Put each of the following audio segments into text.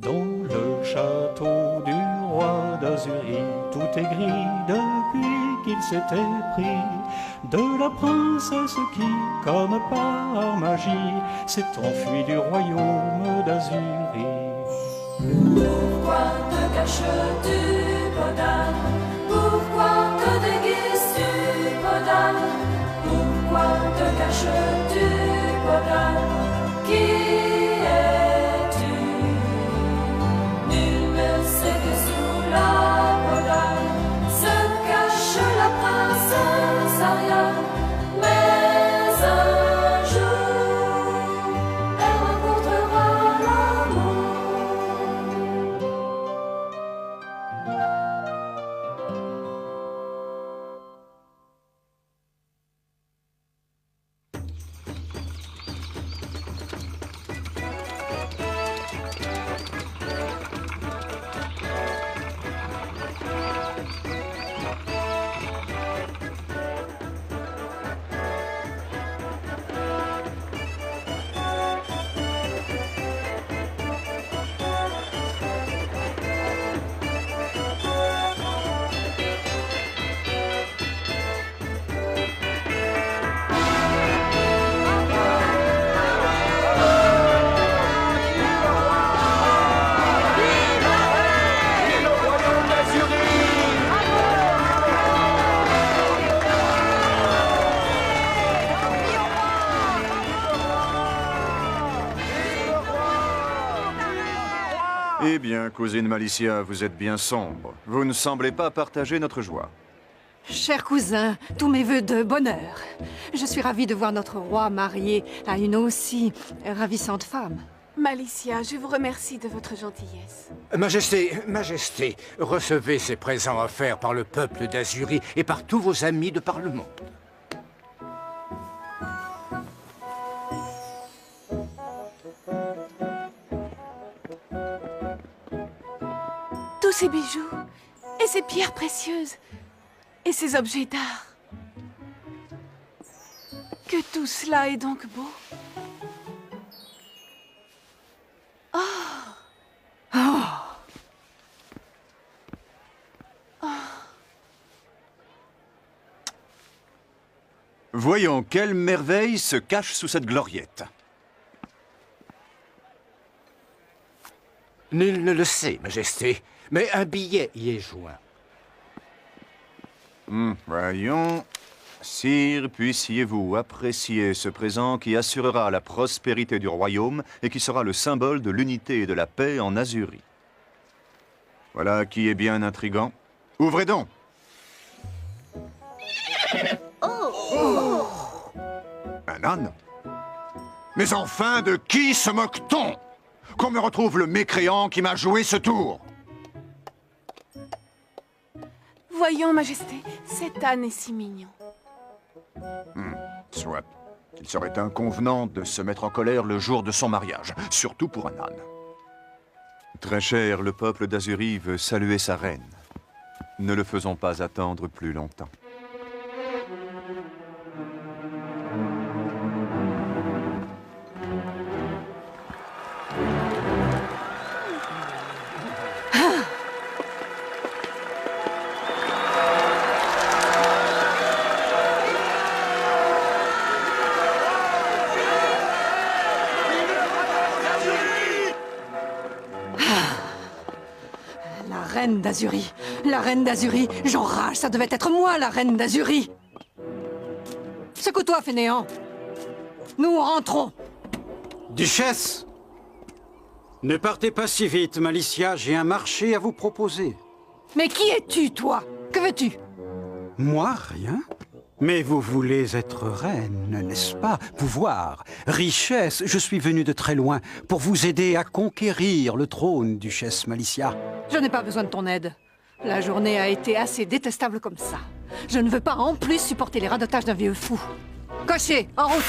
Dans le château du roi d'Azurie, tout est gris depuis qu'il s'était pris de la princesse qui, comme par magie, s'est enfuie du royaume d'Azurie. Pourquoi te caches-tu, Podane? Pourquoi te déguises-tu, Podane? Pourquoi te caches-tu, Podane? Qui es-tu? Nul ne sait que sous la Podane se cache la princesse Ariane. Mais un jour, elle rencontrera l'amour. Eh bien, cousine Malicia, vous êtes bien sombre. Vous ne semblez pas partager notre joie. Cher cousin, tous mes vœux de bonheur. Je suis ravie de voir notre roi marié à une aussi ravissante femme. Malicia, je vous remercie de votre gentillesse. Majesté, Majesté, recevez ces présents offerts par le peuple d'Azurie et par tous vos amis de par le monde. Tous ces bijoux, et ces pierres précieuses, et ces objets d'art. Que tout cela est donc beau. Voyons, quelle merveille se cache sous cette gloriette. Nul ne le sait, Majesté, mais un billet y est joint. Voyons. Sire, puissiez-vous apprécier ce présent qui assurera la prospérité du royaume et qui sera le symbole de l'unité et de la paix en Azurie. Voilà qui est bien intrigant. Ouvrez donc. Un âne? Mais enfin, de qui se moque-t-on? Qu'on me retrouve le mécréant qui m'a joué ce tour. Voyons, Majesté, cet âne est si mignon. Soit. Il serait inconvenant de se mettre en colère le jour de son mariage, surtout pour un âne. Très cher, le peuple d'Azurie veut saluer sa reine. Ne le faisons pas attendre plus longtemps. La reine d'Azurie, j'enrage, ça devait être moi, la reine d'Azurie. Secoue-toi, fainéant. Nous rentrons. Duchesse! Ne partez pas si vite, Malicia, j'ai un marché à vous proposer. Mais qui es-tu, toi? Que veux-tu? Moi, rien. Mais vous voulez être reine, n'est-ce pas? Pouvoir, richesse, je suis venu de très loin pour vous aider à conquérir le trône, duchesse Malicia. Je n'ai pas besoin de ton aide. La journée a été assez détestable comme ça. Je ne veux pas en plus supporter les radotages d'un vieux fou. Cocher, en route!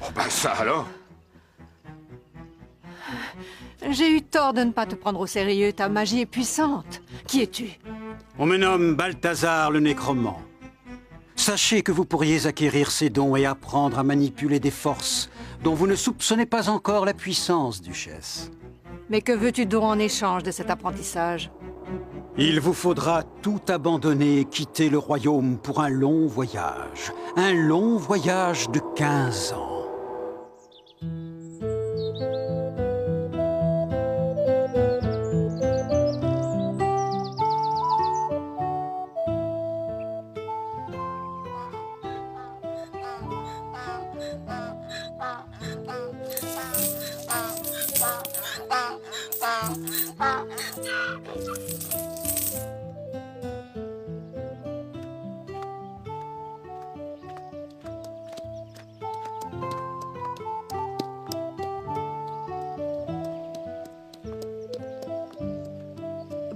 Oh ben ça alors? J'ai eu tort de ne pas te prendre au sérieux, ta magie est puissante. Qui es-tu? On me nomme Balthazar le Nécromant. Sachez que vous pourriez acquérir ces dons et apprendre à manipuler des forces dont vous ne soupçonnez pas encore la puissance, Duchesse. Mais que veux-tu donc en échange de cet apprentissage? Il vous faudra tout abandonner et quitter le royaume pour un long voyage. Un long voyage de 15 ans.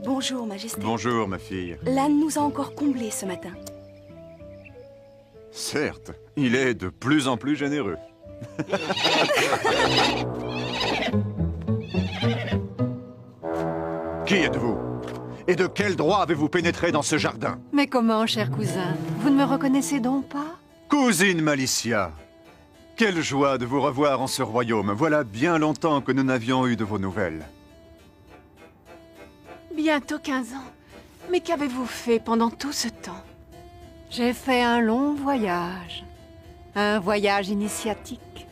Bonjour, Majesté. Bonjour, ma fille. L'âne nous a encore comblés ce matin. Certes, il est de plus en plus généreux. Qui êtes-vous? Et de quel droit avez-vous pénétré dans ce jardin? Mais comment, cher cousin? Vous ne me reconnaissez donc pas? Cousine Malicia! Quelle joie de vous revoir en ce royaume. Voilà bien longtemps que nous n'avions eu de vos nouvelles. Bientôt 15 ans. Mais qu'avez-vous fait pendant tout ce temps? J'ai fait un long voyage. Un voyage initiatique.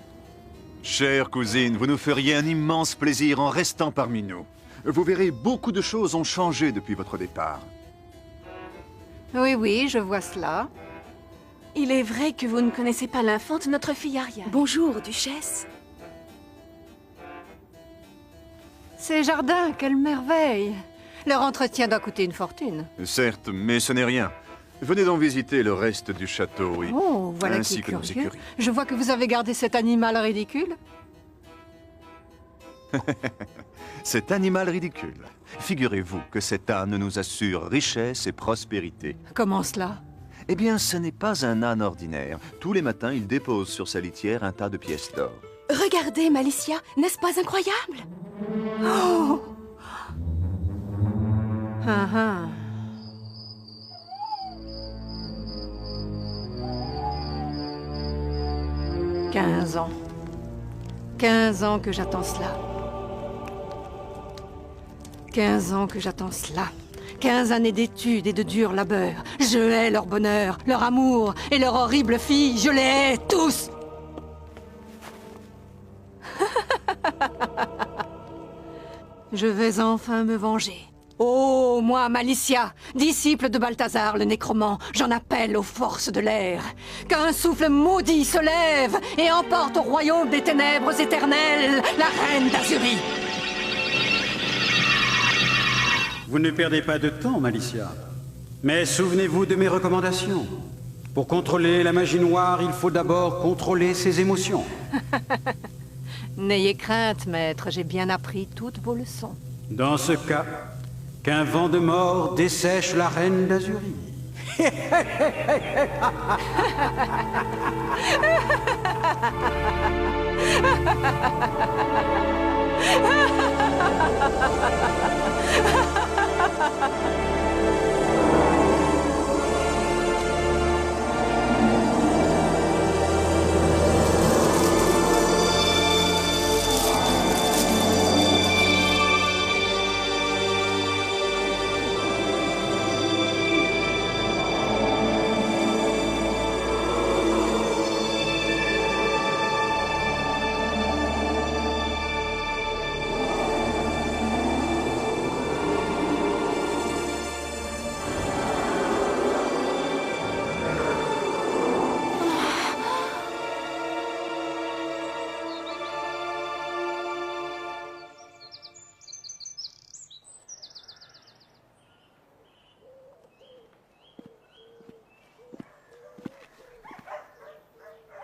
Chère cousine, vous nous feriez un immense plaisir en restant parmi nous. Vous verrez, beaucoup de choses ont changé depuis votre départ. Oui, oui, je vois cela. Il est vrai que vous ne connaissez pas l'infante, notre fille Ariane. Bonjour, Duchesse. Ces jardins, quelle merveille! Leur entretien doit coûter une fortune. Certes, mais ce n'est rien. Venez donc visiter le reste du château, oui. Oh, voilà qui Ainsi est que nos curieux. écuries. Je vois que vous avez gardé cet animal ridicule. Cet animal ridicule. Figurez-vous que cet âne nous assure richesse et prospérité. Comment cela? Eh bien, ce n'est pas un âne ordinaire. Tous les matins, il dépose sur sa litière un tas de pièces d'or. Regardez, Malicia, n'est-ce pas incroyable? Oh! Ah, ah. « 15 ans. 15 ans que j'attends cela. 15 ans que j'attends cela. 15 années d'études et de dur labeur. Je hais leur bonheur, leur amour et leur horrible fille. Je les hais tous. Je vais enfin me venger. Oh, moi, Malicia, disciple de Balthazar le Nécromant, j'en appelle aux forces de l'air. Qu'un souffle maudit se lève et emporte au royaume des ténèbres éternelles la reine d'Azurie. Vous ne perdez pas de temps, Malicia. Mais souvenez-vous de mes recommandations. Pour contrôler la magie noire, il faut d'abord contrôler ses émotions. N'ayez crainte, maître, j'ai bien appris toutes vos leçons. Dans ce cas, qu'un vent de mort dessèche la reine d'Azurie.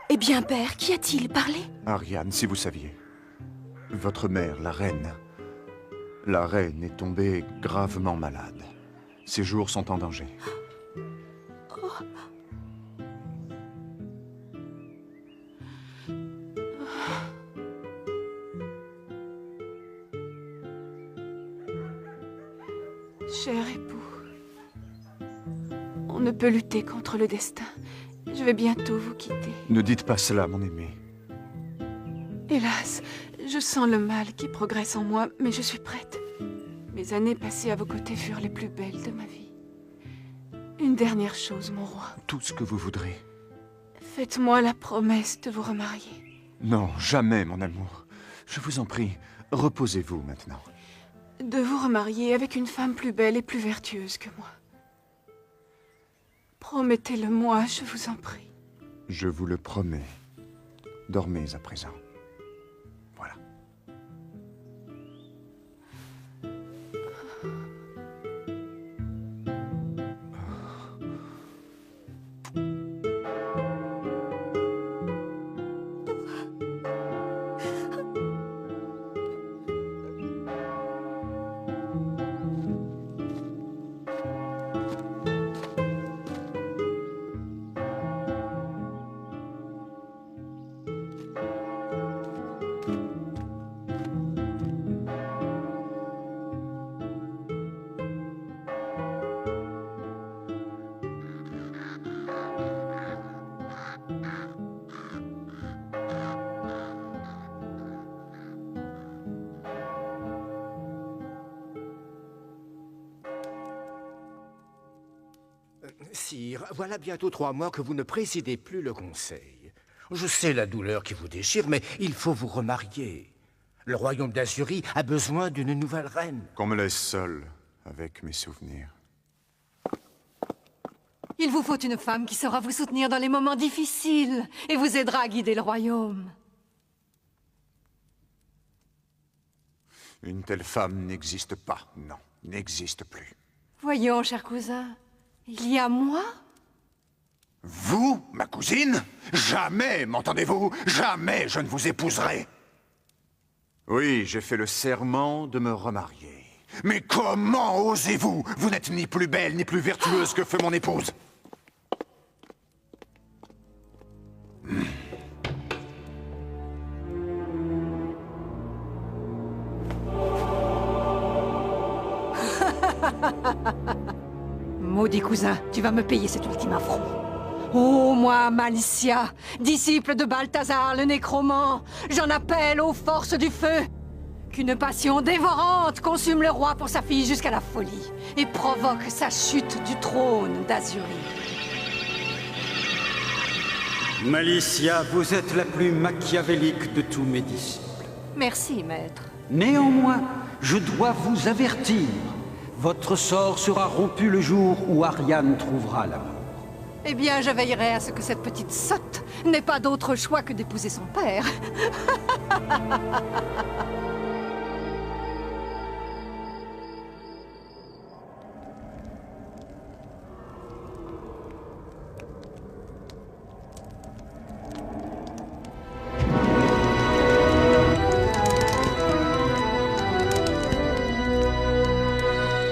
Eh bien, père, qu'y a-t-il? Parlez. Ariane, si vous saviez. Votre mère, la reine. La reine est tombée gravement malade. Ses jours sont en danger. cher époux, on ne peut lutter contre le destin. Je vais bientôt vous quitter. Ne dites pas cela, mon aimé. Hélas, je sens le mal qui progresse en moi, mais je suis prête. Mes années passées à vos côtés furent les plus belles de ma vie. Une dernière chose, mon roi. Tout ce que vous voudrez. Faites-moi la promesse de vous remarier. Non, jamais, mon amour. Je vous en prie, reposez-vous maintenant. De vous remarier avec une femme plus belle et plus vertueuse que moi. Promettez-le-moi, je vous en prie. Je vous le promets. Dormez à présent. Voilà. Sire, voilà bientôt 3 mois que vous ne présidez plus le Conseil. Je sais la douleur qui vous déchire, mais il faut vous remarier. Le royaume d'Azurie a besoin d'une nouvelle reine. Qu'on me laisse seul avec mes souvenirs. Il vous faut une femme qui saura vous soutenir dans les moments difficiles et vous aidera à guider le royaume. Une telle femme n'existe pas, non, n'existe plus. Voyons, cher cousin, il y a moi? Vous, ma cousine? Jamais, m'entendez-vous? Jamais je ne vous épouserai. Oui, j'ai fait le serment de me remarier. Mais comment osez-vous? Vous n'êtes ni plus belle ni plus vertueuse que fut mon épouse. Maudit cousin, tu vas me payer cet ultime affront. Oh, moi, Malicia, disciple de Balthazar le nécromant, j'en appelle aux forces du feu. Qu'une passion dévorante consume le roi pour sa fille jusqu'à la folie et provoque sa chute du trône d'Azurie. Malicia, vous êtes la plus machiavélique de tous mes disciples. Merci, maître. Néanmoins, je dois vous avertir. Votre sort sera rompu le jour où Ariane trouvera l'amour. Eh bien, je veillerai à ce que cette petite sotte n'ait pas d'autre choix que d'épouser son père.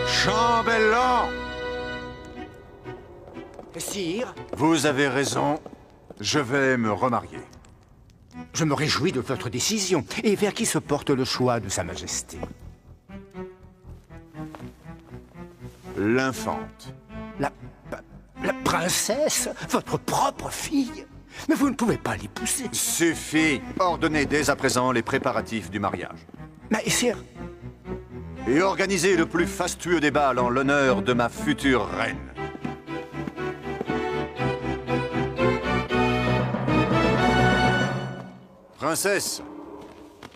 Chambellan! Sire, Vous avez raison, je vais me remarier. je me réjouis de votre décision. Et vers qui se porte le choix de Sa Majesté? L'infante. La princesse? Votre propre fille? Mais vous ne pouvez pas l'épouser. Suffit. Ordonnez dès à présent les préparatifs du mariage. Mais sire, Et organisez le plus fastueux des bals en l'honneur de ma future reine. Princesse.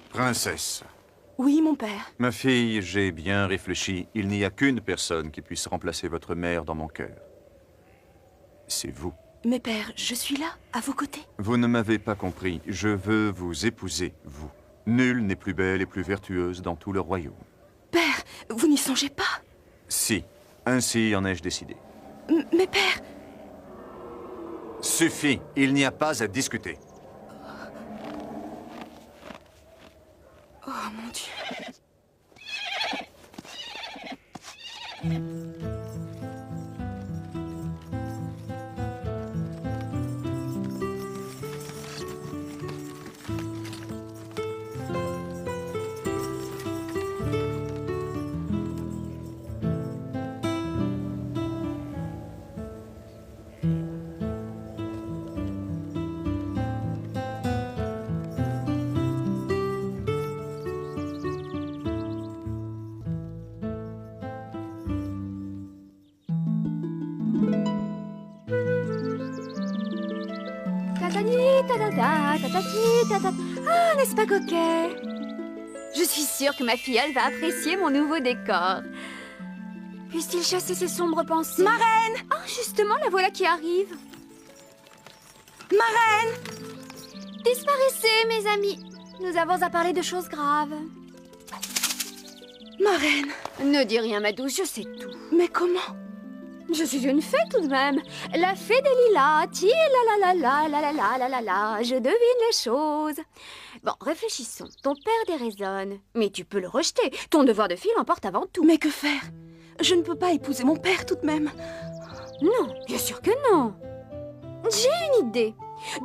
Princesse. Oui, mon père. Ma fille, j'ai bien réfléchi. Il n'y a qu'une personne qui puisse remplacer votre mère dans mon cœur. C'est vous. Mais père, je suis là, à vos côtés. Vous ne m'avez pas compris. Je veux vous épouser, vous. Nulle n'est plus belle et plus vertueuse dans tout le royaume. Père, vous n'y songez pas? Si. Ainsi en ai-je décidé. Mais père... Suffit. Il n'y a pas à discuter. Oh, mon Dieu. Ah, n'est-ce pas coquet? Je suis sûre que ma filleule va apprécier mon nouveau décor. Puisse-t-il chasser ses sombres pensées? Marraine! Ah, justement, la voilà qui arrive. Marraine! Disparaissez, mes amis. Nous avons à parler de choses graves. Marraine! Ne dis rien, ma douce, je sais tout. Mais comment? Je suis une fée tout de même. La fée des lilas. Ti la la la la la la la la la. Je devine les choses. Bon, réfléchissons. Ton père déraisonne. Mais tu peux le rejeter. Ton devoir de fille l'emporte avant tout. Mais que faire? Je ne peux pas épouser mon père tout de même. Non, bien sûr que non. J'ai une idée.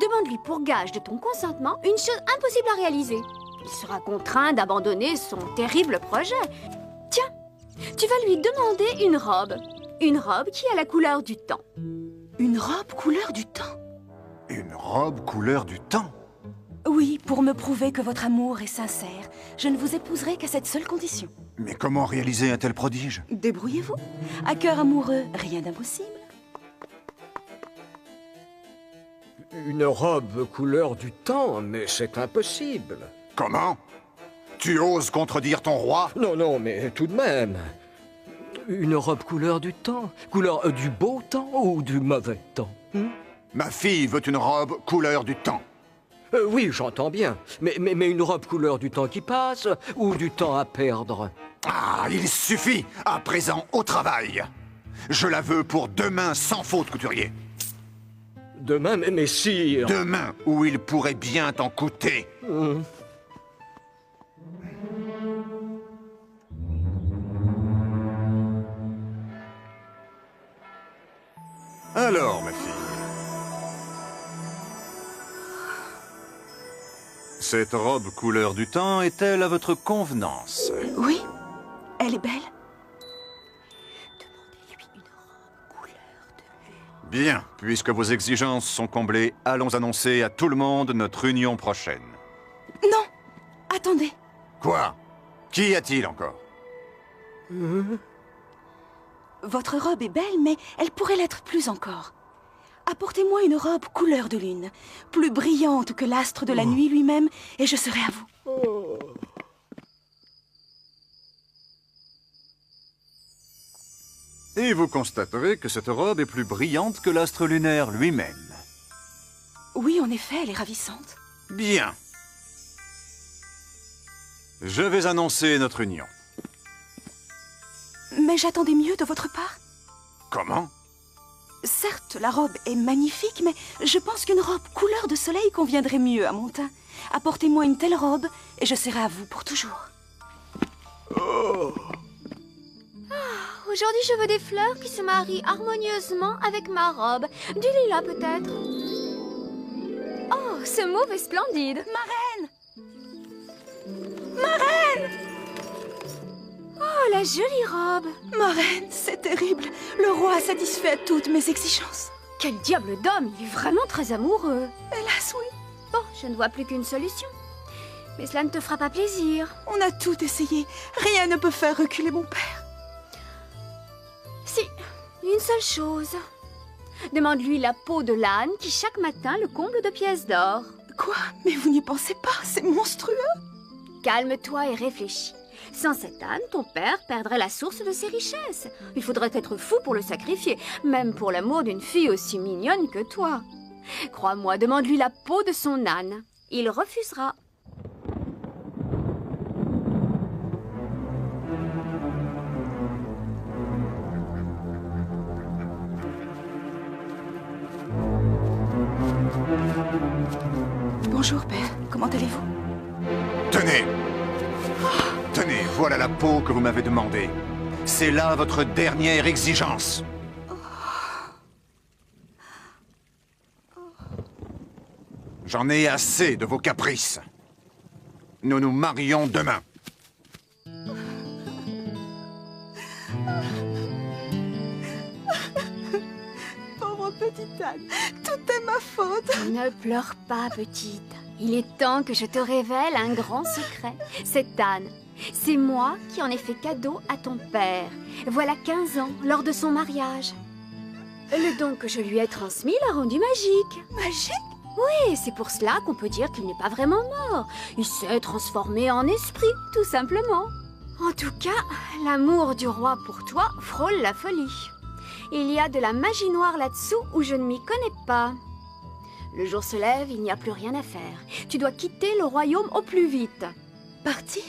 Demande-lui pour gage de ton consentement une chose impossible à réaliser. Il sera contraint d'abandonner son terrible projet. Tiens, tu vas lui demander une robe. Une robe qui a la couleur du temps. Une robe couleur du temps? Une robe couleur du temps? Oui, pour me prouver que votre amour est sincère. Je ne vous épouserai qu'à cette seule condition. Mais comment réaliser un tel prodige? Débrouillez-vous. À cœur amoureux, rien d'impossible. Une robe couleur du temps, mais c'est impossible. Comment? Tu oses contredire ton roi? Non, non, mais tout de même. Une robe couleur du temps? Couleur du beau temps ou du mauvais temps? Ma fille veut une robe couleur du temps. Oui, j'entends bien. Mais une robe couleur du temps qui passe ou du temps à perdre? Ah, il suffit! À présent, au travail! Je la veux pour demain sans faute, couturier. Demain, mais sire... Demain, où il pourrait bien t'en coûter. Alors, ma fille... Cette robe couleur du temps est-elle à votre convenance? Oui, elle est belle. Demandez-lui une robe couleur de lune. Bien, puisque vos exigences sont comblées, allons annoncer à tout le monde notre union prochaine. Non, attendez. Quoi? Qu'y a-t-il encore? Votre robe est belle, mais elle pourrait l'être plus encore. Apportez-moi une robe couleur de lune, plus brillante que l'astre de la nuit lui-même, et je serai à vous. Et vous constaterez que cette robe est plus brillante que l'astre lunaire lui-même. Oui, en effet, elle est ravissante. Bien. Je vais annoncer notre union. Mais j'attendais mieux de votre part. Comment? Certes, la robe est magnifique, mais je pense qu'une robe couleur de soleil conviendrait mieux à mon teint. Apportez-moi une telle robe, et je serai à vous pour toujours. Aujourd'hui, je veux des fleurs qui se marient harmonieusement avec ma robe. Du lilas, peut-être. Oh, ce mauve est splendide. Marraine! Oh, la jolie robe. Marraine, c'est terrible. Le roi a satisfait à toutes mes exigences. Quel diable d'homme. Il est vraiment très amoureux. Hélas, oui. Bon, je ne vois plus qu'une solution. Mais cela ne te fera pas plaisir. On a tout essayé. Rien ne peut faire reculer mon père. Si, une seule chose. Demande-lui la peau de l'âne qui chaque matin le comble de pièces d'or. Quoi? Mais vous n'y pensez pas, c'est monstrueux. Calme-toi et réfléchis. Sans cet âne, ton père perdrait la source de ses richesses. Il faudrait être fou pour le sacrifier, même pour l'amour d'une fille aussi mignonne que toi. Crois-moi, demande-lui la peau de son âne. Il refusera. Bonjour, père. Comment allez-vous? Tenez! Tenez, voilà la peau que vous m'avez demandée. C'est là votre dernière exigence. J'en ai assez de vos caprices. Nous nous marions demain. Pauvre petite âne, tout est ma faute. Ne pleure pas, petite. Il est temps que je te révèle un grand secret. Cet âne, c'est moi qui en ai fait cadeau à ton père. Voilà 15 ans, lors de son mariage. Le don que je lui ai transmis l'a rendu magique. Magique? Oui, c'est pour cela qu'on peut dire qu'il n'est pas vraiment mort. Il s'est transformé en esprit, tout simplement. En tout cas, l'amour du roi pour toi frôle la folie. Il y a de la magie noire là-dessous où je ne m'y connais pas. Le jour se lève, il n'y a plus rien à faire. Tu dois quitter le royaume au plus vite. Partir?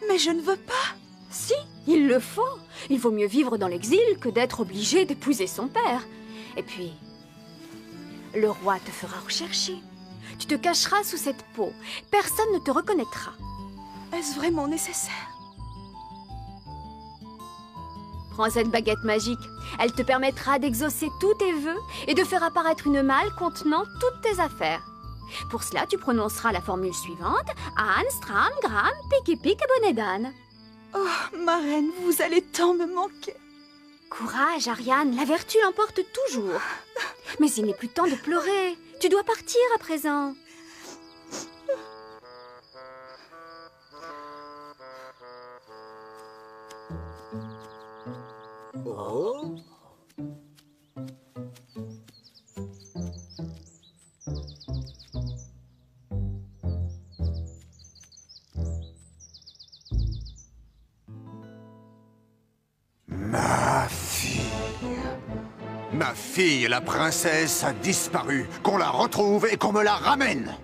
Mais je ne veux pas. Si, il le faut. Il vaut mieux vivre dans l'exil que d'être obligé d'épouser son père. Et puis, le roi te fera rechercher. Tu te cacheras sous cette peau. Personne ne te reconnaîtra. Est-ce vraiment nécessaire? Prends cette baguette magique. Elle te permettra d'exaucer tous tes vœux et de faire apparaître une malle contenant toutes tes affaires. Pour cela, tu prononceras la formule suivante. Anne, Stram, Gram, Piki Pik et Bonnet d'âne. Oh, ma reine, vous allez tant me manquer. Courage, Ariane, la vertu l'emporte toujours. Mais il n'est plus temps de pleurer. Tu dois partir à présent. Oh. Ma fille, la princesse, a disparu. Qu'on la retrouve et qu'on me la ramène.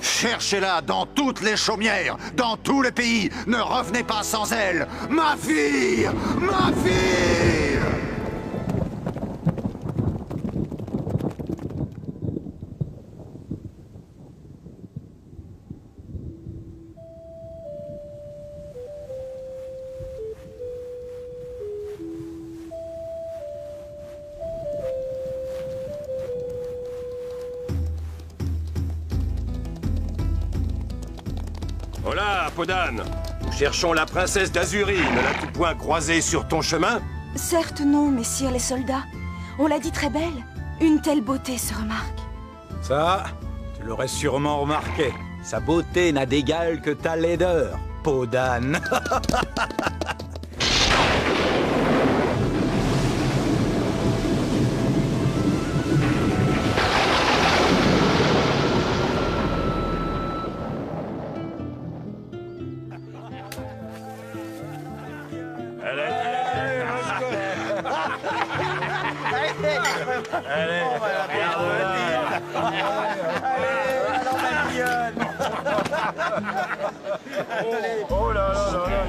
Cherchez-la dans toutes les chaumières, dans tous les pays. Ne revenez pas sans elle. Ma fille! Ma fille! Hola, Podane. Nous cherchons la princesse d'Azurie. Ne l'as-tu point croisée sur ton chemin? Certes non, messire les soldats. On l'a dit très belle. Une telle beauté se remarque. Ça, tu l'aurais sûrement remarqué. Sa beauté n'a d'égal que ta laideur, Podane. Oh là là là là.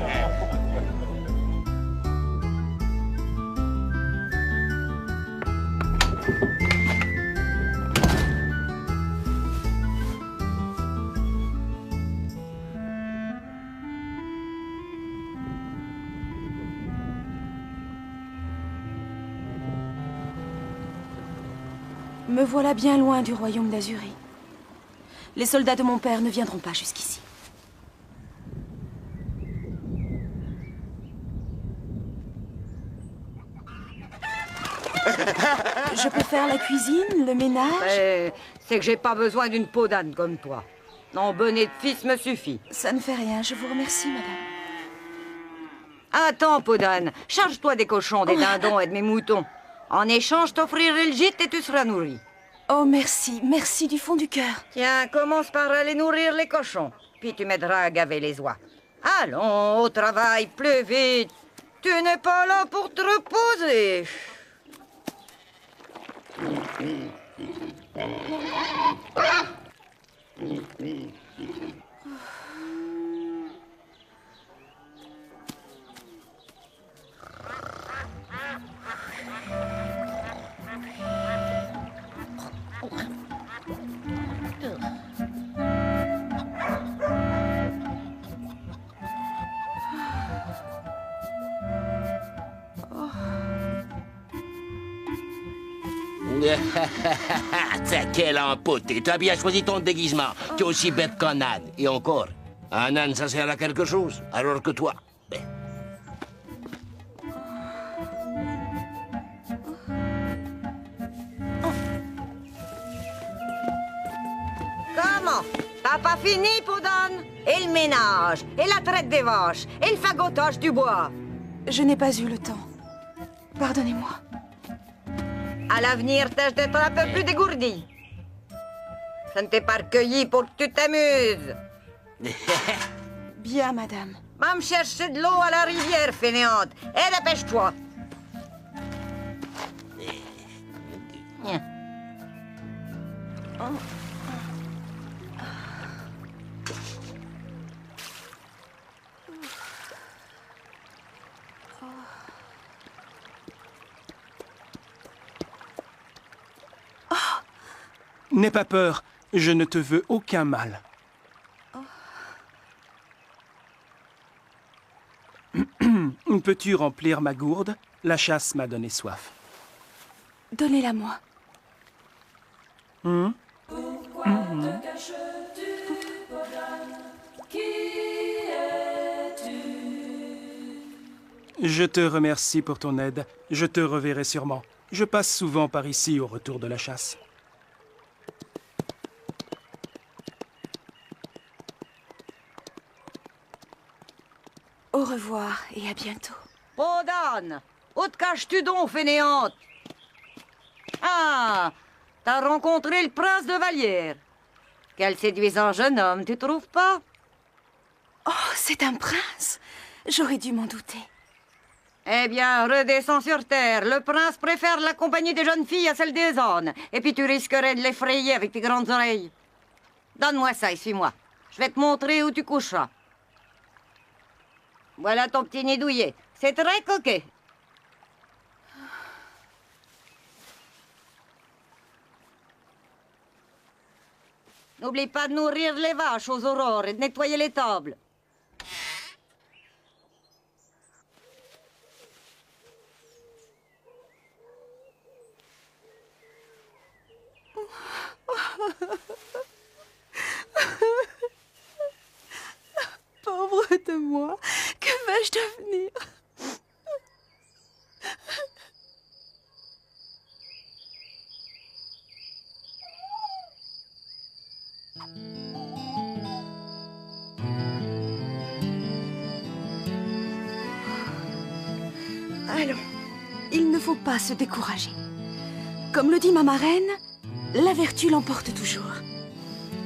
Me voilà bien loin du royaume d'Azurie. Les soldats de mon père ne viendront pas jusqu'ici. Je peux faire la cuisine, le ménage. C'est que j'ai pas besoin d'une peau d'âne comme toi. Mon bonnet de fils me suffit. Ça ne fait rien, je vous remercie, madame. Attends, peau d'âne, charge-toi des cochons, des dindons et de mes moutons. En échange, je t'offrirai le gîte et tu seras nourri. Oh, merci, merci du fond du cœur. Tiens, commence par aller nourrir les cochons, puis tu m'aideras à gaver les oies. Allons, au travail, plus vite. Tu n'es pas là pour te reposer. T'as quel empoté. Tu as bien choisi ton déguisement. Tu es aussi bête qu'un âne. Et encore, un âne, ça sert à quelque chose. Alors que toi... Comment? T'as pas fini, Podane? Et le ménage, et la traite des vaches, et le fagotage du bois. Je n'ai pas eu le temps. Pardonnez-moi. À l'avenir, tâche d'être un peu plus dégourdi. Ça ne t'est pas recueilli pour que tu t'amuses. Bien, madame. Va me chercher de l'eau à la rivière, fainéante. Et dépêche-toi. N'aie pas peur, je ne te veux aucun mal. Peux-tu remplir ma gourde? La chasse m'a donné soif. Donnez-la moi. Pourquoi te caches-tu, Podane? Qui es-tu? Je te remercie pour ton aide. Je te reverrai sûrement. Je passe souvent par ici au retour de la chasse. Au revoir et à bientôt. Podane, où te caches-tu donc, fainéante? Ah, t'as rencontré le prince de Vallière. Quel séduisant jeune homme, tu trouves pas? Oh, c'est un prince. J'aurais dû m'en douter. Eh bien, redescends sur terre. Le prince préfère la compagnie des jeunes filles à celle des ânes. Et puis tu risquerais de l'effrayer avec tes grandes oreilles. Donne-moi ça et suis-moi. Je vais te montrer où tu coucheras. Voilà ton petit nid douillet. C'est très coquet. N'oublie pas de nourrir les vaches aux aurores et de nettoyer les tables. Pauvre de moi, que vais-je devenir? Allons, il ne faut pas se décourager. Comme le dit ma marraine, la vertu l'emporte toujours.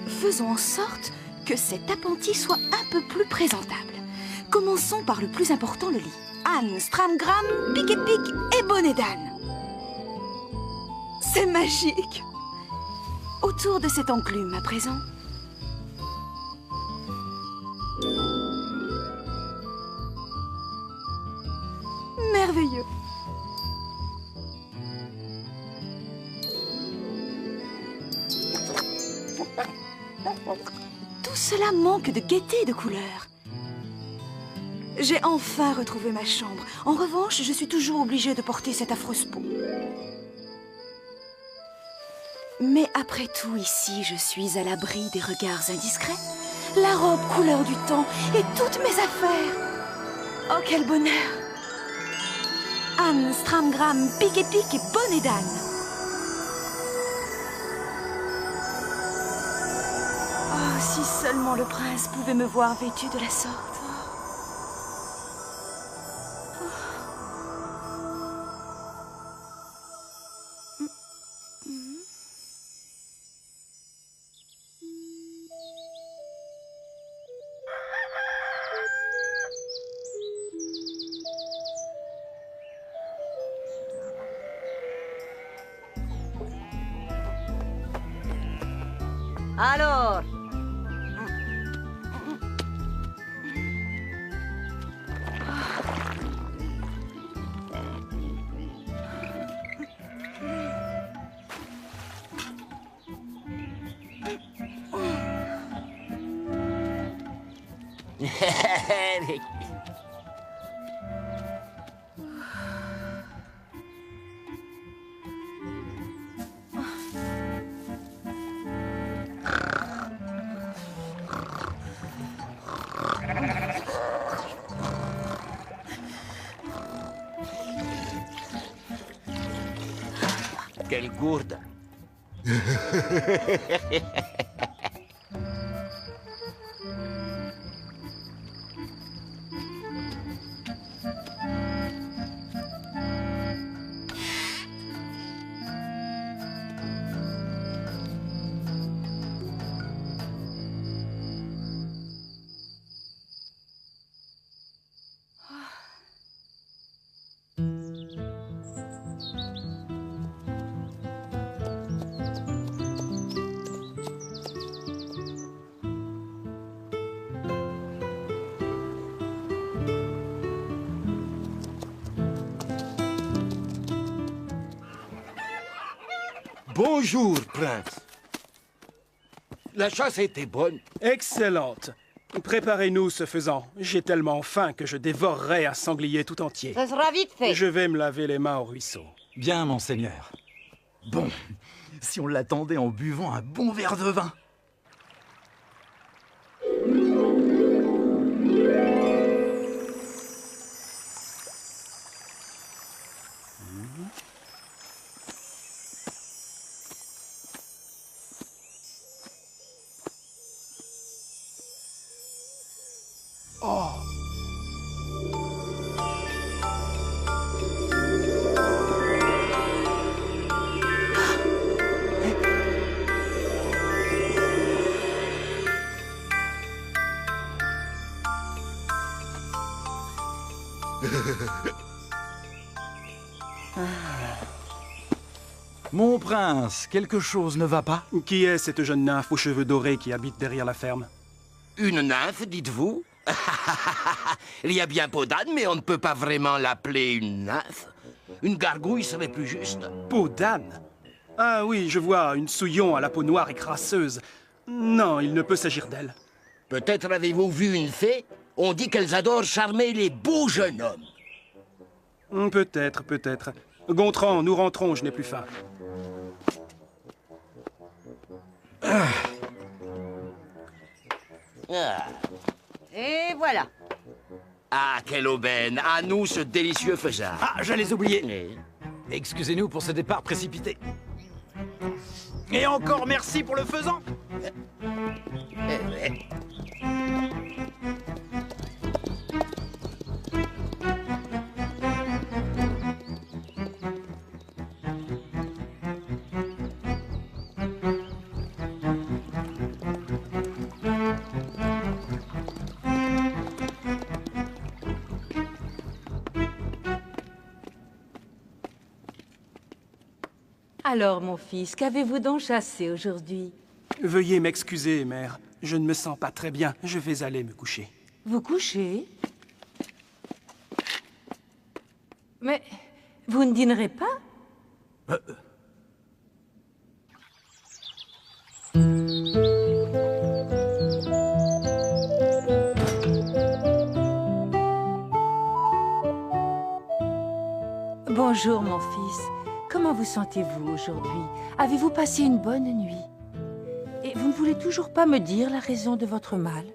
Faisons en sorte que cet appentis soit un peu plus présentable. Commençons par le plus important, le lit. Anne, Stramgram, Pic et Pic et Bonnet d'âne. C'est magique. Autour de cette enclume, à présent. Merveilleux. Tout cela manque de gaieté et de couleur. J'ai enfin retrouvé ma chambre. En revanche, je suis toujours obligée de porter cette affreuse peau. Mais après tout, ici, je suis à l'abri des regards indiscrets. La robe couleur du temps et toutes mes affaires. Oh, quel bonheur! Anne, Stramgram, Pic et Pic et Bonnet d'âne. Oh, si seulement le prince pouvait me voir vêtue de la sorte. Alors, Quelle gourde. Bonjour, prince. La chasse a été bonne. Excellente. Préparez-nous ce faisant. J'ai tellement faim que je dévorerai un sanglier tout entier. Ce sera vite fait. Je vais me laver les mains au ruisseau. Bien, monseigneur. Bon, si on l'attendait en buvant un bon verre de vin. Oh! Mon prince, quelque chose ne va pas? Qui est cette jeune nymphe aux cheveux dorés qui habite derrière la ferme? Une nymphe, dites-vous? Il y a bien Podane, mais on ne peut pas vraiment l'appeler une nymphe. Une gargouille serait plus juste. Podane? Ah oui, je vois, une souillon à la peau noire et crasseuse. Non, il ne peut s'agir d'elle. Peut-être avez-vous vu une fée? On dit qu'elles adorent charmer les beaux jeunes hommes. Peut-être, peut-être. Gontran, nous rentrons, je n'ai plus faim. Et voilà. Ah, quelle aubaine! À nous, ce délicieux faisan. Ah, j'allais oublier. Excusez-nous pour ce départ précipité. Et encore merci pour le faisan. Alors, mon fils, qu'avez-vous donc chassé aujourd'hui? Veuillez m'excuser, mère. Je ne me sens pas très bien. Je vais aller me coucher. Vous couchez? Mais vous ne dînerez pas? Bonjour, mon fils. Comment vous sentez-vous aujourd'hui? Avez-vous passé une bonne nuit? Et vous ne voulez toujours pas me dire la raison de votre mal?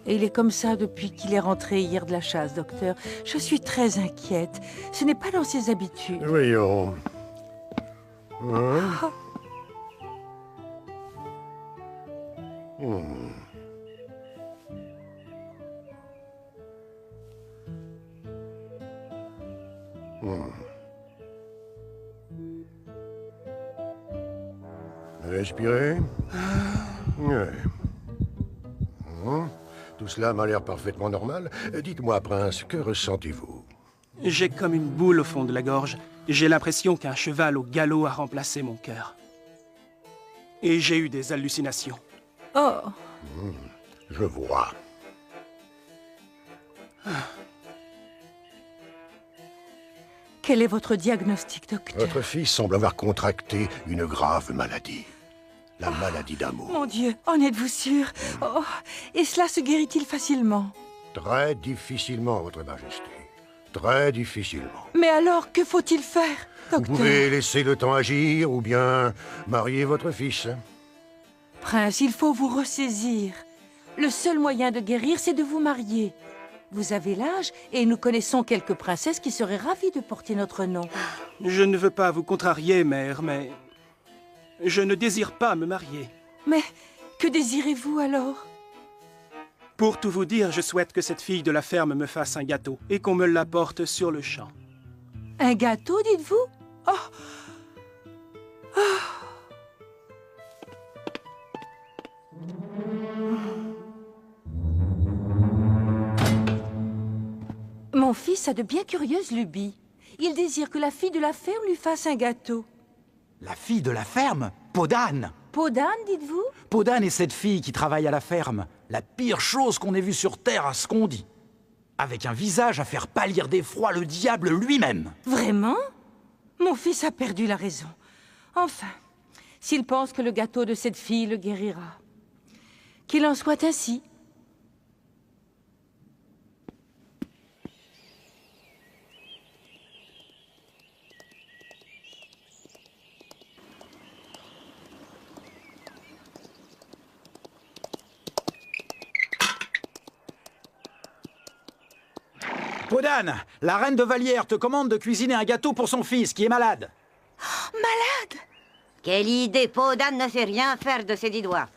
Et il est comme ça depuis qu'il est rentré hier de la chasse, docteur. Je suis très inquiète. Ce n'est pas dans ses habitudes. Voyons. Hein? Respirez. Ouais. Tout cela m'a l'air parfaitement normal. Dites-moi, prince, que ressentez-vous? J'ai comme une boule au fond de la gorge. J'ai l'impression qu'un cheval au galop a remplacé mon cœur. Et j'ai eu des hallucinations. Oh! Je vois. Quel est votre diagnostic, docteur? Votre fils semble avoir contracté une grave maladie. La maladie d'amour. Mon Dieu, en êtes-vous sûr? Oh, et cela se guérit-il facilement? Très difficilement, votre majesté. Très difficilement. Mais alors, que faut-il faire, Vous docteur? pouvez laisser le temps agir ou bien marier votre fils. Prince, il faut vous ressaisir. Le seul moyen de guérir, c'est de vous marier. Vous avez l'âge et nous connaissons quelques princesses qui seraient ravies de porter notre nom. Je ne veux pas vous contrarier, mère, mais... je ne désire pas me marier. Mais que désirez-vous alors? Pour tout vous dire, je souhaite que cette fille de la ferme me fasse un gâteau et qu'on me l'apporte sur le champ. Un gâteau, dites-vous? Oh! Mon fils a de bien curieuses lubies. Il désire que la fille de la ferme lui fasse un gâteau. La fille de la ferme? Podane? Podane, dites-vous? Podane est cette fille qui travaille à la ferme. La pire chose qu'on ait vue sur Terre à ce qu'on dit. Avec un visage à faire pâlir d'effroi le diable lui-même. Vraiment? Mon fils a perdu la raison. Enfin, s'il pense que le gâteau de cette fille le guérira, qu'il en soit ainsi. Podane, la reine de Vallière te commande de cuisiner un gâteau pour son fils qui est malade. Malade? Quelle idée! Podane ne sait rien faire de ses 10 doigts.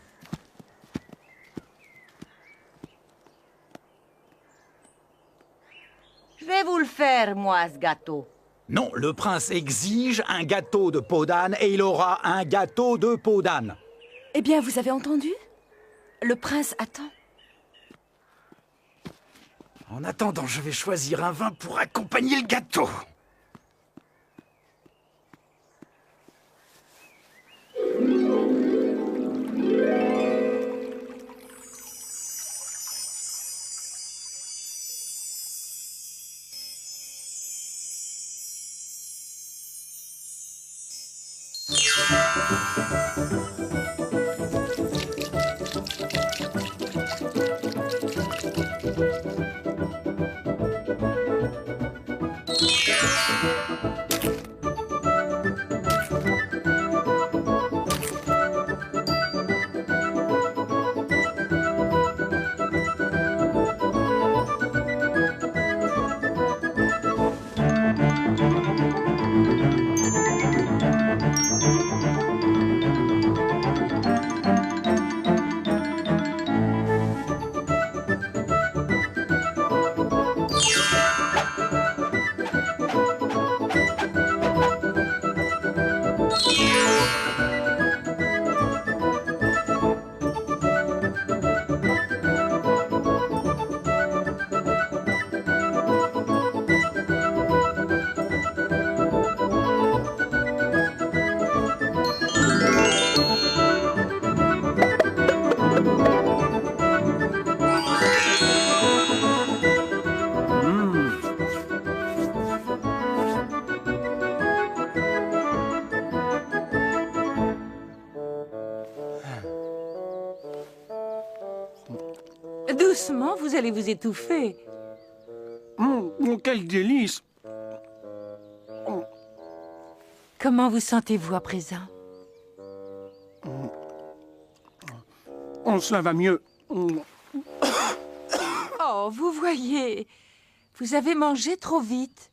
Je vais vous le faire, moi, ce gâteau. Non, le prince exige un gâteau de Podane et il aura un gâteau de Podane. Eh bien, vous avez entendu? Le prince attend. En attendant, je vais choisir un vin pour accompagner le gâteau. Doucement, vous allez vous étouffer. Quel délice! Comment vous sentez-vous à présent? Cela va mieux. Oh, vous voyez, vous avez mangé trop vite.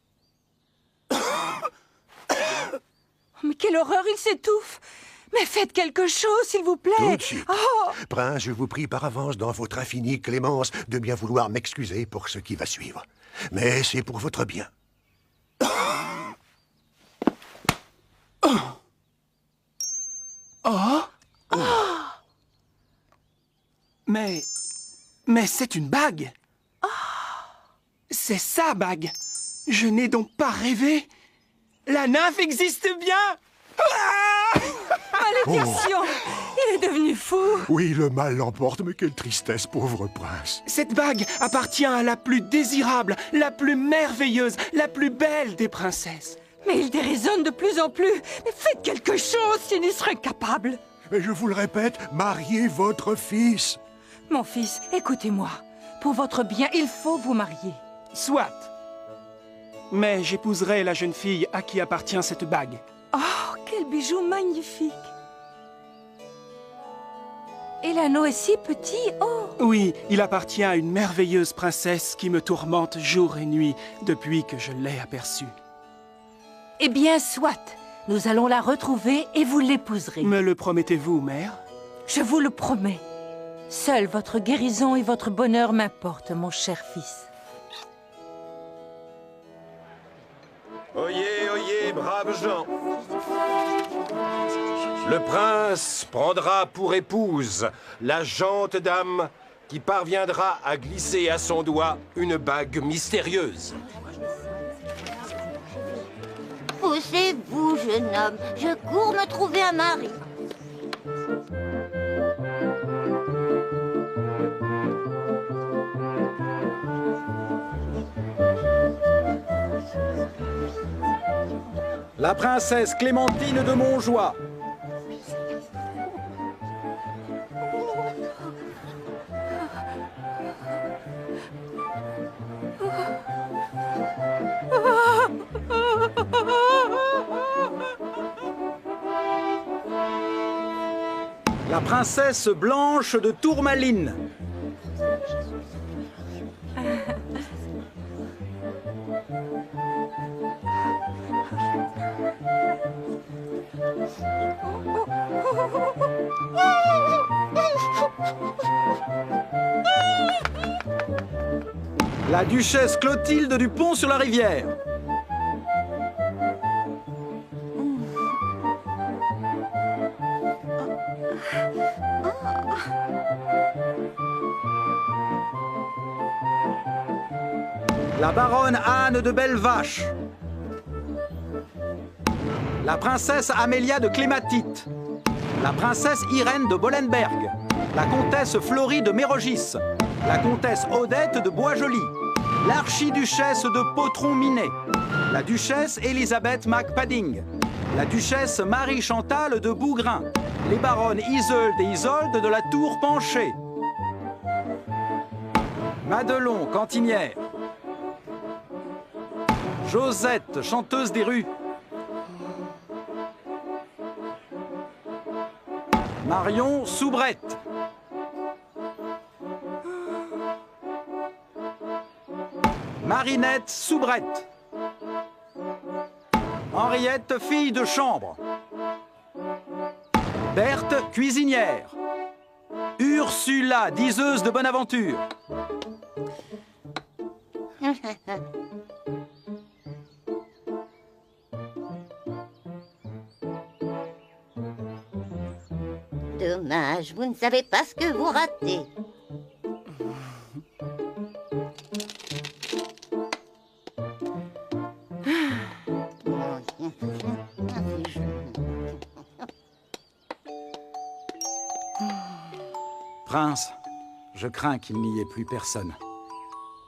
Mais quelle horreur, il s'étouffe! Mais faites quelque chose, s'il vous plaît. Tout de suite. Oh! Prince, je vous prie par avance, dans votre infinie clémence, de bien vouloir m'excuser pour ce qui va suivre. Mais c'est pour votre bien. Oh! Mais c'est une bague. C'est sa bague. Je n'ai donc pas rêvé. La nymphe existe bien. Malédiction! Il est devenu fou. Oui, le mal l'emporte, mais quelle tristesse, pauvre prince. Cette bague appartient à la plus désirable, la plus merveilleuse, la plus belle des princesses. Mais il déraisonne de plus en plus. Mais faites quelque chose s'il y serait capable. Mais je vous le répète, mariez votre fils. Mon fils, écoutez-moi. Pour votre bien, il faut vous marier. Soit. Mais j'épouserai la jeune fille à qui appartient cette bague. Oh, quel bijou magnifique! Et l'anneau est si petit, oh! Oui, il appartient à une merveilleuse princesse qui me tourmente jour et nuit depuis que je l'ai aperçue. Eh bien, soit. Nous allons la retrouver et vous l'épouserez. Me le promettez-vous, mère? Je vous le promets. Seule votre guérison et votre bonheur m'importent, mon cher fils. Oyez, oyez, braves gens. Le prince prendra pour épouse la gente dame qui parviendra à glisser à son doigt une bague mystérieuse. Poussez-vous, jeune homme. Je cours me trouver un mari. La princesse Clémentine de Montjoie. La princesse Blanche de Tourmaline. La duchesse Clotilde du Pont-sur-la-Rivière. La baronne Anne de Bellevache. La princesse Amélia de Clématite. La princesse Irène de Bollenberg. La comtesse Florie de Mérogis. La comtesse Odette de Boisjoli. L'archiduchesse de Potron-Minet. La duchesse Elisabeth MacPadding. La duchesse Marie-Chantal de Bougrain. Les baronnes Isolde et Isolde de la Tour Penchée. Madelon, cantinière. Josette, chanteuse des rues. Marion Soubrette. Marinette Soubrette. Henriette, fille de chambre. Berthe, cuisinière. Ursula, diseuse de bonne aventure. Dommage, vous ne savez pas ce que vous ratez. Prince, je crains qu'il n'y ait plus personne.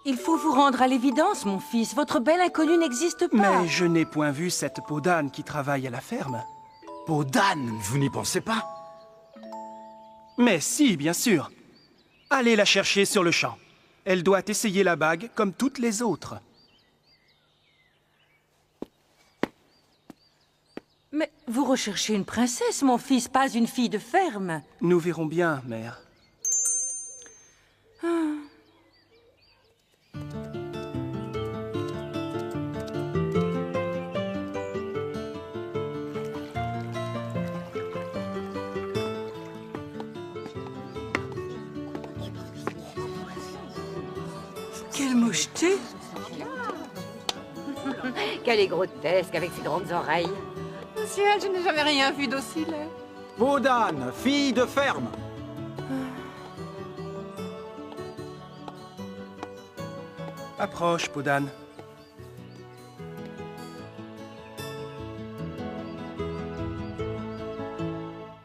Il faut vous rendre à l'évidence, mon fils. Votre belle inconnue n'existe pas. Mais je n'ai point vu cette peau d'âne qui travaille à la ferme. Peau d'âne, vous n'y pensez pas? Mais si, bien sûr. Allez la chercher sur le champ. Elle doit essayer la bague comme toutes les autres. Mais vous recherchez une princesse, mon fils, pas une fille de ferme. Nous verrons bien, mère. Quelle moucheté! Qu'elle est grotesque avec ses grandes oreilles. Au ciel, je n'ai jamais rien vu d'aussi laid. Peau d'âne, fille de ferme. Approche, peau d'âne.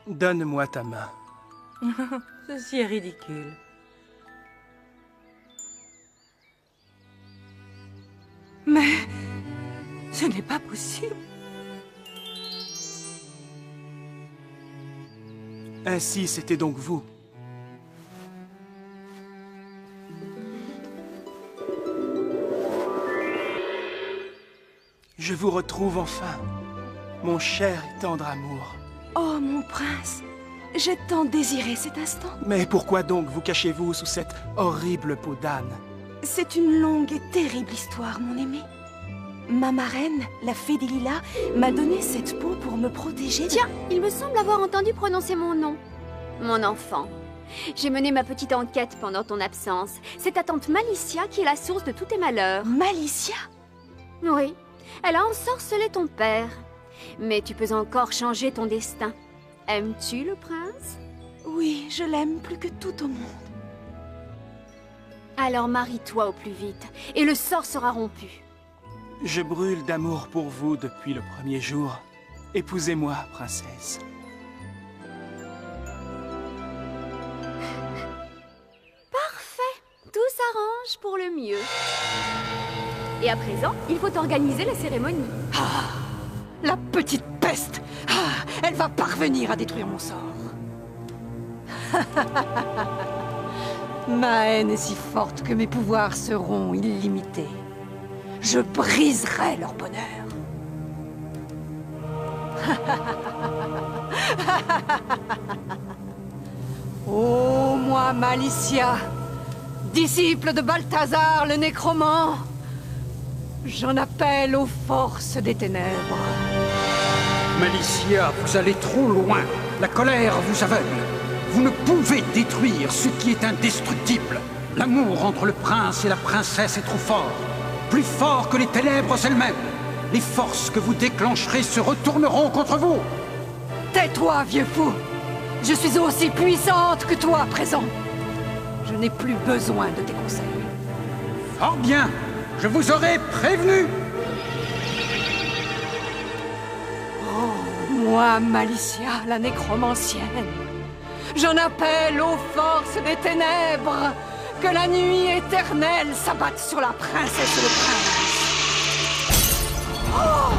Donne-moi ta main. Ceci est ridicule. Mais ce n'est pas possible. Ainsi, c'était donc vous. Je vous retrouve enfin, mon cher et tendre amour. Oh, mon prince, j'ai tant désiré cet instant. Mais pourquoi donc vous cachez-vous sous cette horrible peau d'âne? C'est une longue et terrible histoire, mon aimé. Ma marraine, la fée des lilas, m'a donné cette peau pour me protéger de... Tiens, il me semble avoir entendu prononcer mon nom. Mon enfant, j'ai mené ma petite enquête pendant ton absence. C'est ta tante Malicia qui est la source de tous tes malheurs. Malicia? Oui, elle a ensorcelé ton père. Mais tu peux encore changer ton destin. Aimes-tu le prince? Oui, je l'aime plus que tout au monde. Alors marie-toi au plus vite, et le sort sera rompu. Je brûle d'amour pour vous depuis le premier jour. Épousez-moi, princesse. Parfait, tout s'arrange pour le mieux. Et à présent, il faut organiser la cérémonie. La petite peste! Ah, elle va parvenir à détruire mon sort. Ma haine est si forte que mes pouvoirs seront illimités. Je briserai leur bonheur. Ô moi, Malicia, disciple de Balthazar le nécromant, j'en appelle aux forces des ténèbres. Malicia, vous allez trop loin. La colère vous aveugle. Vous ne pouvez détruire ce qui est indestructible. L'amour entre le prince et la princesse est trop fort. Plus fort que les ténèbres elles-mêmes. Les forces que vous déclencherez se retourneront contre vous. Tais-toi, vieux fou. Je suis aussi puissante que toi à présent. Je n'ai plus besoin de tes conseils. Fort bien. Je vous aurais prévenu. Oh, moi, Malicia, la nécromancienne, j'en appelle aux forces des ténèbres, que la nuit éternelle s'abatte sur la princesse et le prince. Oh!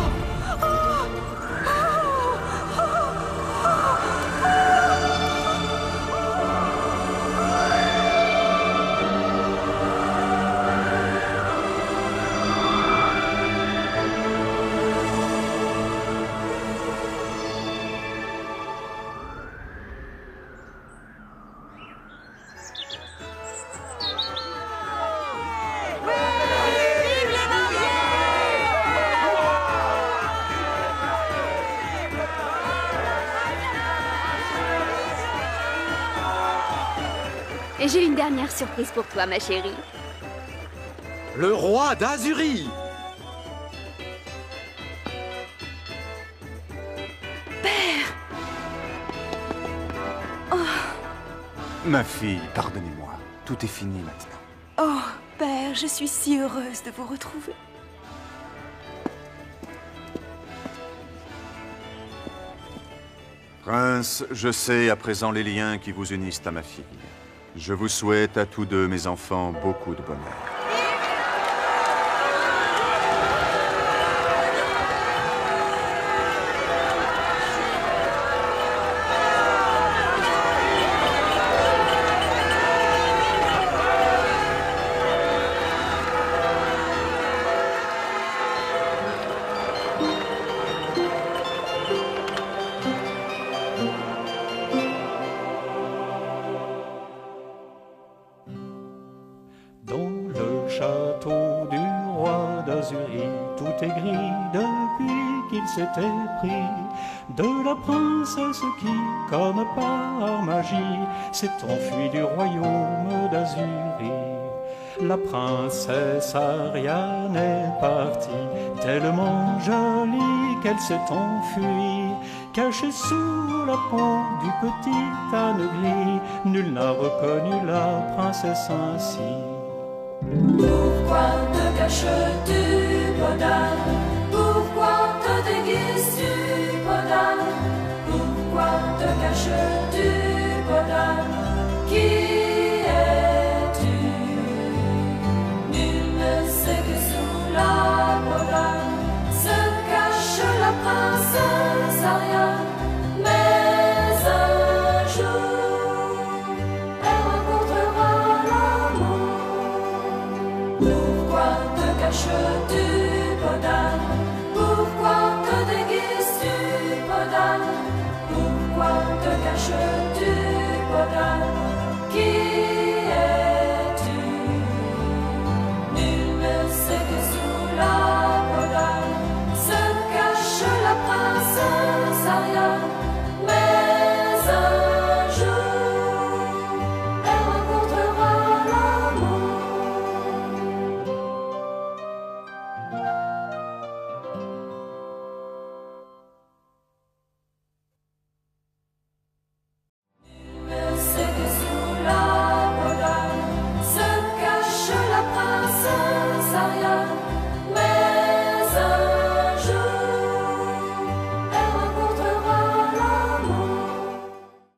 Et j'ai une dernière surprise pour toi, ma chérie. Le roi d'Azurie! Père! Oh, Ma fille, pardonnez-moi. Tout est fini maintenant. oh, Père, je suis si heureuse de vous retrouver. Prince, je sais à présent les liens qui vous unissent à ma fille. Je vous souhaite à tous deux, mes enfants, beaucoup de bonheur. Château du roi d'Azurie, tout est gris depuis qu'il s'était pris de la princesse qui, comme par magie, s'est enfuie du royaume d'Azurie. La princesse Ariane est partie, tellement jolie qu'elle s'est enfuie, cachée sous la peau du petit âne gris. Nul n'a reconnu la princesse ainsi. Pourquoi te caches-tu, Podane? Pourquoi te déguises-tu, Podane? Pourquoi te caches-tu, Podane? Qui es-tu? Nul ne sait que sous la Podane se cache la princesse Ariane. Mais un jour, elle rencontrera l'amour. Pourquoi te caches-tu?